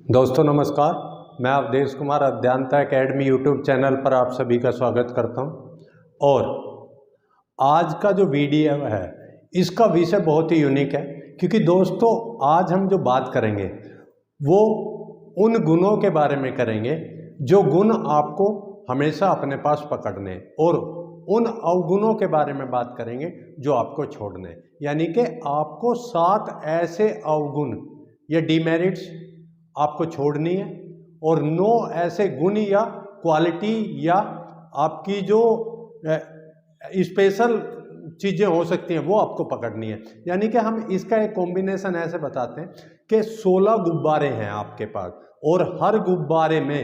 दोस्तों नमस्कार, मैं Awadhesh Kumar Adhyanta academy YouTube channel पर आप सभी का स्वागत करता हूं। और आज का जो वीडियो है इसका विषय बहुत ही यूनिक है, क्योंकि दोस्तों आज हम जो बात करेंगे वो उन गुणों के बारे में करेंगे जो गुण आपको हमेशा अपने पास पकड़ने, और उन अवगुणों के बारे में बात करेंगे जो आपको छोड़ने। यानी कि आपको 7 ऐसे अवगुण या डिमेरिट्स आपको छोड़नी है और 9 ऐसे गुण या क्वालिटी या आपकी जो स्पेशल चीज़ें हो सकती हैं वो आपको पकड़नी है। यानी कि हम इसका एक कॉम्बिनेशन ऐसे बताते हैं कि 16 गुब्बारे हैं आपके पास और हर गुब्बारे में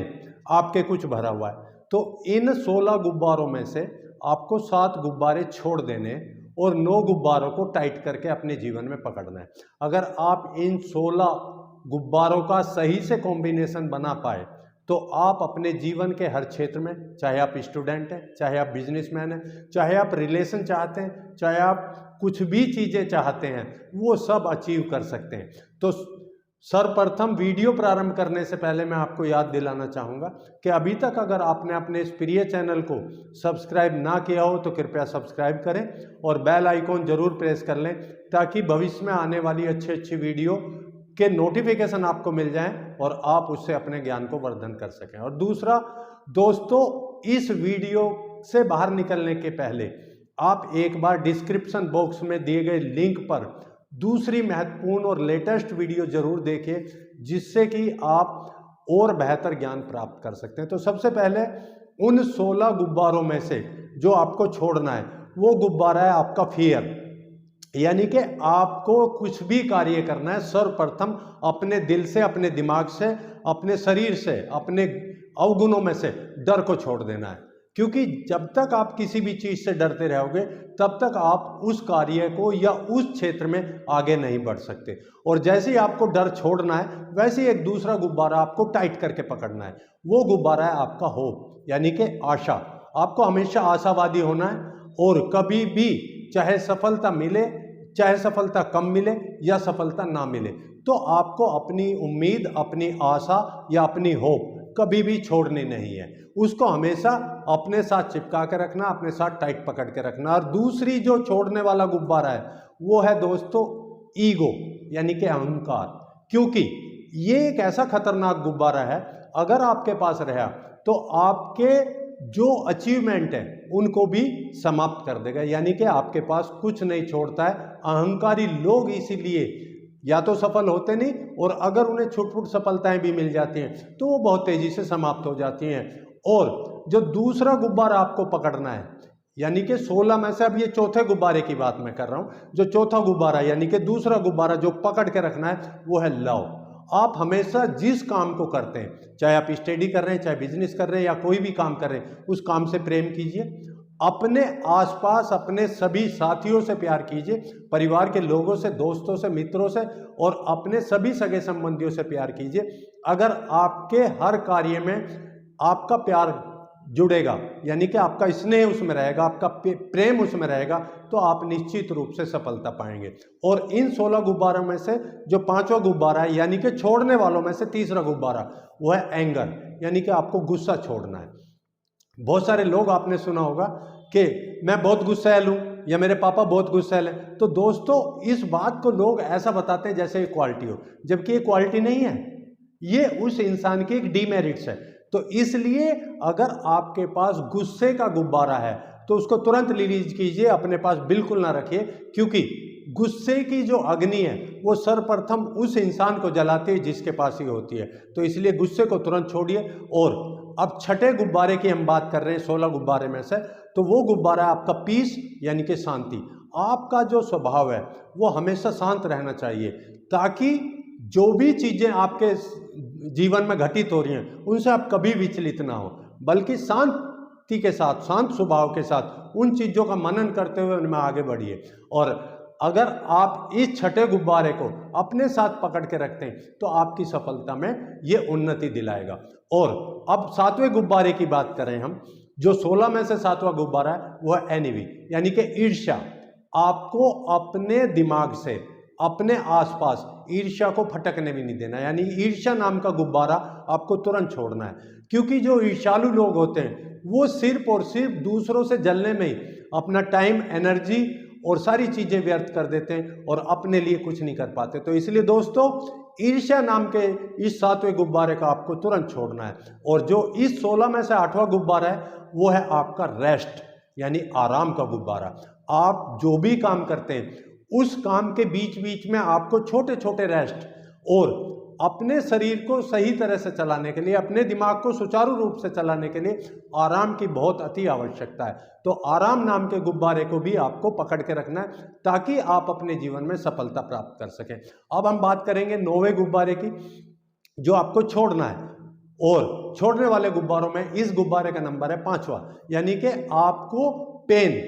आपके कुछ भरा हुआ है। तो इन 16 गुब्बारों में से आपको 7 गुब्बारे छोड़ देने और 9 गुब्बारों को टाइट करके अपने जीवन में पकड़ना है। अगर आप इन 16 गुब्बारों का सही से कॉम्बिनेशन बना पाए तो आप अपने जीवन के हर क्षेत्र में, चाहे आप स्टूडेंट हैं, चाहे आप बिजनेसमैन हैं, चाहे आप रिलेशन चाहते हैं, चाहे आप कुछ भी चीज़ें चाहते हैं, वो सब अचीव कर सकते हैं। तो सर्वप्रथम वीडियो प्रारंभ करने से पहले मैं आपको याद दिलाना चाहूँगा कि अभी तक अगर आपने अपने इस प्रिय चैनल को सब्सक्राइब ना किया हो तो कृपया सब्सक्राइब करें और बेल आइकॉन जरूर प्रेस कर लें, ताकि भविष्य में आने वाली अच्छी वीडियो के नोटिफिकेशन आपको मिल जाएं और आप उससे अपने ज्ञान को वर्धन कर सकें। और दूसरा दोस्तों, इस वीडियो से बाहर निकलने के पहले आप एक बार डिस्क्रिप्शन बॉक्स में दिए गए लिंक पर दूसरी महत्वपूर्ण और लेटेस्ट वीडियो जरूर देखें, जिससे कि आप और बेहतर ज्ञान प्राप्त कर सकते हैं। तो सबसे पहले उन 16 गुब्बारों में से जो आपको छोड़ना है वो गुब्बारा है आपका फियर। यानी कि आपको कुछ भी कार्य करना है, सर्वप्रथम अपने दिल से, अपने दिमाग से, अपने शरीर से, अपने अवगुणों में से डर को छोड़ देना है। क्योंकि जब तक आप किसी भी चीज से डरते रहोगे तब तक आप उस कार्य को या उस क्षेत्र में आगे नहीं बढ़ सकते। और जैसे ही आपको डर छोड़ना है वैसे ही एक दूसरा गुब्बारा आपको टाइट करके पकड़ना है। वो गुब्बारा है आपका होप, यानी कि आशा। आपको हमेशा आशावादी होना है और कभी भी चाहे सफलता मिले, चाहे सफलता कम मिले या सफलता ना मिले, तो आपको अपनी उम्मीद, अपनी आशा या अपनी होप कभी भी छोड़नी नहीं है। उसको हमेशा अपने साथ चिपका के रखना, अपने साथ टाइट पकड़ के रखना। और दूसरी जो छोड़ने वाला गुब्बारा है वो है दोस्तों ईगो, यानी कि अहंकार। क्योंकि ये एक ऐसा खतरनाक गुब्बारा है, अगर आपके पास रहा तो आपके जो अचीवमेंट है उनको भी समाप्त कर देगा। यानी कि आपके पास कुछ नहीं छोड़ता है। अहंकारी लोग इसीलिए या तो सफल होते नहीं, और अगर उन्हें छुटपुट सफलताएं भी मिल जाती हैं तो वो बहुत तेजी से समाप्त हो जाती हैं। और जो दूसरा गुब्बारा आपको पकड़ना है, यानी कि 16 में से अब ये चौथे गुब्बारे की बात मैं कर रहा हूं, जो चौथा गुब्बारा यानी कि दूसरा गुब्बारा जो पकड़ के रखना है वो है लव। आप हमेशा जिस काम को करते हैं, चाहे आप स्टडी कर रहे हैं, चाहे बिजनेस कर रहे हैं या कोई भी काम कर रहे हैं, उस काम से प्रेम कीजिए। अपने आसपास अपने सभी साथियों से प्यार कीजिए, परिवार के लोगों से, दोस्तों से, मित्रों से, और अपने सभी सगे संबंधियों से प्यार कीजिए। अगर आपके हर कार्य में आपका प्यार जुड़ेगा, यानी कि आपका स्नेह उसमें रहेगा, आपका प्रेम उसमें रहेगा, तो आप निश्चित रूप से सफलता पाएंगे। और इन 16 गुब्बारों में से जो 5वां गुब्बारा है, यानी कि छोड़ने वालों में से तीसरा गुब्बारा, वो है एंगर, यानी कि आपको गुस्सा छोड़ना है। बहुत सारे लोग आपने सुना होगा कि मैं बहुत गुस्सैल हूं या मेरे पापा बहुत गुस्सैल हैं। तो दोस्तों इस बात को लोग ऐसा बताते हैं जैसे ये क्वालिटी हो, जबकि ये क्वालिटी नहीं है, ये उस इंसान की एक डीमेरिट्स है। तो इसलिए अगर आपके पास गुस्से का गुब्बारा है तो उसको तुरंत रिलीज कीजिए, अपने पास बिल्कुल ना रखिए। क्योंकि गुस्से की जो अग्नि है वो सर्वप्रथम उस इंसान को जलाती है जिसके पास ही होती है। तो इसलिए गुस्से को तुरंत छोड़िए। और अब छठे गुब्बारे की हम बात कर रहे हैं 16 गुब्बारे में से, तो वो गुब्बारा है आपका पीस, यानी कि शांति। आपका जो स्वभाव है वो हमेशा शांत रहना चाहिए, ताकि जो भी चीजें आपके जीवन में घटित हो रही हैं उनसे आप कभी विचलित ना हो, बल्कि शांति के साथ, शांत स्वभाव के साथ उन चीजों का मनन करते हुए उनमें आगे बढ़िए। और अगर आप इस छठे गुब्बारे को अपने साथ पकड़ के रखते हैं तो आपकी सफलता में ये उन्नति दिलाएगा। और अब 7वें गुब्बारे की बात करें हम, जो 16 में से 7वां गुब्बारा है वो है एनिवी, यानी कि ईर्ष्या। आपको अपने दिमाग से, अपने आसपास ईर्ष्या को फटकने भी नहीं देना, यानी ईर्ष्या नाम का गुब्बारा आपको तुरंत छोड़ना है। क्योंकि जो ईर्ष्यालु लोग होते हैं वो सिर्फ और सिर्फ दूसरों से जलने में ही अपना टाइम, एनर्जी और सारी चीजें व्यर्थ कर देते हैं और अपने लिए कुछ नहीं कर पाते। तो इसलिए दोस्तों, ईर्ष्या नाम के इस 7वें गुब्बारे का आपको तुरंत छोड़ना है। और जो इस 16 में से 8वां गुब्बारा है वो है आपका रेस्ट, यानी आराम का गुब्बारा। आप जो भी काम करते हैं उस काम के बीच बीच में आपको छोटे छोटे रेस्ट और अपने शरीर को सही तरह से चलाने के लिए, अपने दिमाग को सुचारू रूप से चलाने के लिए आराम की बहुत अति आवश्यकता है। तो आराम नाम के गुब्बारे को भी आपको पकड़ के रखना है ताकि आप अपने जीवन में सफलता प्राप्त कर सकें। अब हम बात करेंगे 9वें गुब्बारे की, जो आपको छोड़ना है। और छोड़ने वाले गुब्बारों में इस गुब्बारे का नंबर है 5वां, यानी कि आपको पेन,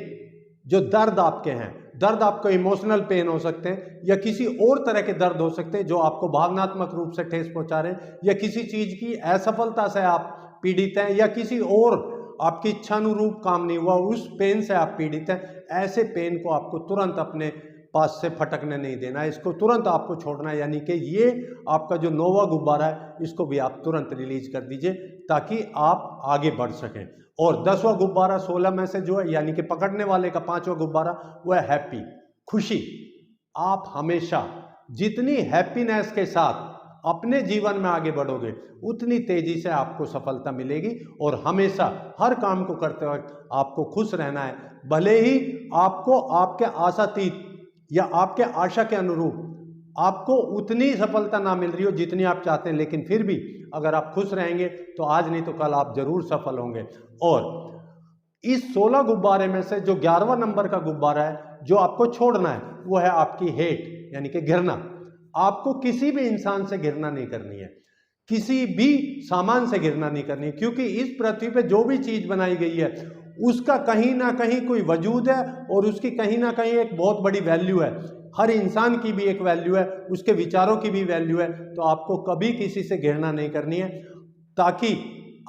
जो दर्द आपके हैं, दर्द आपको इमोशनल पेन हो सकते हैं या किसी और तरह के दर्द हो सकते हैं जो आपको भावनात्मक रूप से ठेस पहुंचा रहे हैं, या किसी चीज की असफलता से आप पीड़ित हैं, या किसी और आपकी इच्छानुरूप काम नहीं हुआ उस पेन से आप पीड़ित हैं। ऐसे पेन को आपको तुरंत अपने पास से फटकने नहीं देना है, इसको तुरंत आपको छोड़ना है। यानी कि ये आपका जो 9वां गुब्बारा है इसको भी आप तुरंत रिलीज कर दीजिए ताकि आप आगे बढ़ सकें। और 10वां गुब्बारा 16 में से जो है, यानी कि पकड़ने वाले का 5वां गुब्बारा, वो है हैप्पी, खुशी। आप हमेशा जितनी हैप्पीनेस के साथ अपने जीवन में आगे बढ़ोगे उतनी तेजी से आपको सफलता मिलेगी। और हमेशा हर काम को करते वक्त आपको खुश रहना है, भले ही आपको आपके आशातीत या आपके आशा के अनुरूप आपको उतनी सफलता ना मिल रही हो जितनी आप चाहते हैं, लेकिन फिर भी अगर आप खुश रहेंगे तो आज नहीं तो कल आप जरूर सफल होंगे। और इस 16 गुब्बारे में से जो 11वां नंबर का गुब्बारा है जो आपको छोड़ना है वो है आपकी हेट, यानी कि घृणा। आपको किसी भी इंसान से घृणा नहीं करनी है, किसी भी सामान से घृणा नहीं करनी है, क्योंकि इस पृथ्वी पे जो भी चीज बनाई गई है उसका कहीं ना कहीं कोई वजूद है और उसकी कहीं ना कहीं एक बहुत बड़ी वैल्यू है। हर इंसान की भी एक वैल्यू है, उसके विचारों की भी वैल्यू है। तो आपको कभी किसी से घृणा नहीं करनी है, ताकि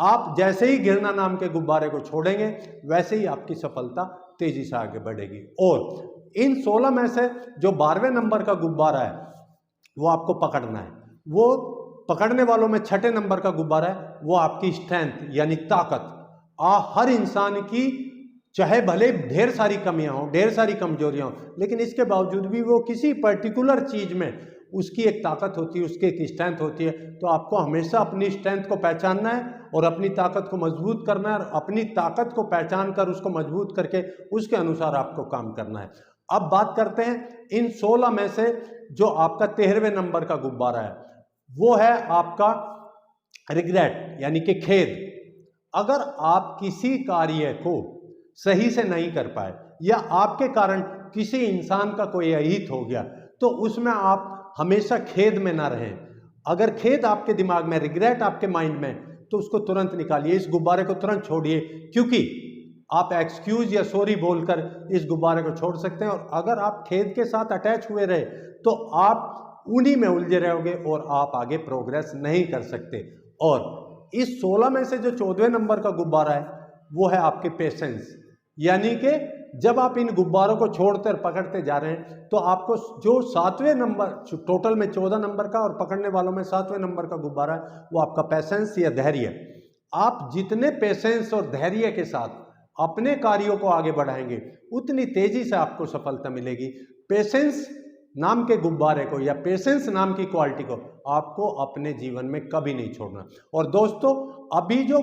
आप जैसे ही घृणा नाम के गुब्बारे को छोड़ेंगे वैसे ही आपकी सफलता तेजी से आगे बढ़ेगी। और इन 16 में से जो 12वें नंबर का गुब्बारा है वो आपको पकड़ना है। वो पकड़ने वालों में 6ठे नंबर का गुब्बारा है, वो आपकी स्ट्रेंथ, यानी ताकत। हर इंसान की चाहे भले ढेर सारी कमियां हों, ढेर सारी कमजोरियां हों, लेकिन इसके बावजूद भी वो किसी पर्टिकुलर चीज में उसकी एक ताकत होती है, उसकी एक स्ट्रेंथ होती है। तो आपको हमेशा अपनी स्ट्रेंथ को पहचानना है और अपनी ताकत को मजबूत करना है, और अपनी ताकत को पहचान कर उसको मजबूत करके उसके अनुसार आपको काम करना है। अब बात करते हैं इन 16 में से जो आपका 13वें नंबर का गुब्बारा है, वो है आपका रिग्रेट, यानी कि खेद। अगर आप किसी कार्य को सही से नहीं कर पाए या आपके कारण किसी इंसान का कोई अहित हो गया, तो उसमें आप हमेशा खेद में ना रहें। अगर खेद आपके दिमाग में, रिग्रेट आपके माइंड में, तो उसको तुरंत निकालिए, इस गुब्बारे को तुरंत छोड़िए। क्योंकि आप एक्सक्यूज या सॉरी बोलकर इस गुब्बारे को छोड़ सकते हैं। और अगर आप खेद के साथ अटैच हुए रहे तो आप उन्हीं में उलझे रहोगे और आप आगे प्रोग्रेस नहीं कर सकते। और इस 16 में से जो 14वें नंबर का गुब्बारा है वो है आपके पेशेंस, यानी कि जब आप इन गुब्बारों को छोड़ते और पकड़ते जा रहे हैं तो आपको जो 7वें नंबर, टोटल में 14 नंबर का और पकड़ने वालों में 7वें नंबर का गुब्बारा है, वो आपका पेशेंस या धैर्य। आप जितने पेशेंस और धैर्य के साथ अपने कार्यों को आगे बढ़ाएंगे उतनी तेजी से आपको सफलता मिलेगी। पेशेंस नाम के गुब्बारे को या पेशेंस नाम की क्वालिटी को आपको अपने जीवन में कभी नहीं छोड़ना। और दोस्तों, अभी जो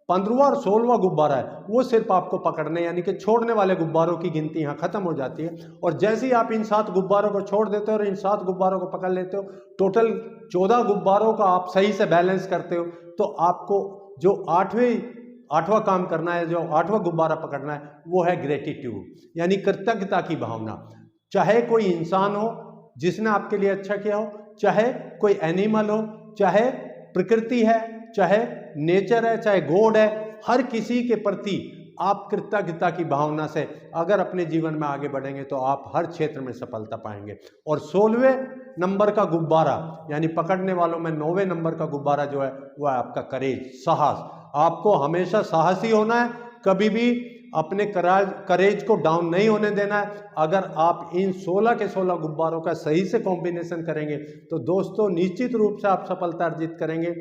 15वां और 16वां गुब्बारा है वो सिर्फ आपको पकड़ने, यानी कि छोड़ने वाले गुब्बारों की गिनती यहाँ खत्म हो जाती है। और जैसे ही आप इन 7 गुब्बारों को छोड़ देते हो और इन 7 गुब्बारों को पकड़ लेते हो, टोटल 14 गुब्बारों का आप सही से बैलेंस करते हो, तो आपको जो 8वां काम करना है, जो 8वां गुब्बारा पकड़ना है, वो है ग्रेटिट्यूड, यानी कृतज्ञता की भावना। चाहे कोई इंसान हो जिसने आपके लिए अच्छा किया हो, चाहे कोई एनिमल हो, चाहे प्रकृति है, चाहे नेचर है, चाहे गॉड है, हर किसी के प्रति आप कृतज्ञता की भावना से अगर अपने जीवन में आगे बढ़ेंगे तो आप हर क्षेत्र में सफलता पाएंगे। और 16वें नंबर का गुब्बारा, यानी पकड़ने वालों में 9वें नंबर का गुब्बारा जो है वो है आपका करेज, साहस। आपको हमेशा साहसी होना है, कभी भी अपने करेज को डाउन नहीं होने देना है। अगर आप इन 16 के 16 गुब्बारों का सही से कॉम्बिनेशन करेंगे तो दोस्तों निश्चित रूप से आप सफलता अर्जित करेंगे।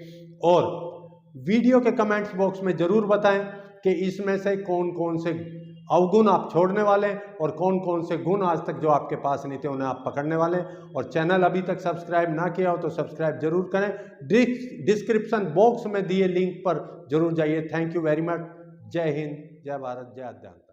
और वीडियो के कमेंट्स बॉक्स में जरूर बताएं कि इसमें से कौन कौन से अवगुण आप छोड़ने वाले हैं और कौन कौन से गुण आज तक जो आपके पास नहीं थे उन्हें आप पकड़ने वाले हैं। और चैनल अभी तक सब्सक्राइब ना किया हो तो सब्सक्राइब जरूर करें। डिस्क्रिप्शन बॉक्स में दिए लिंक पर जरूर जाइए। Thank you very much. जय हिंद, जय भारत, जय अध्यात्म।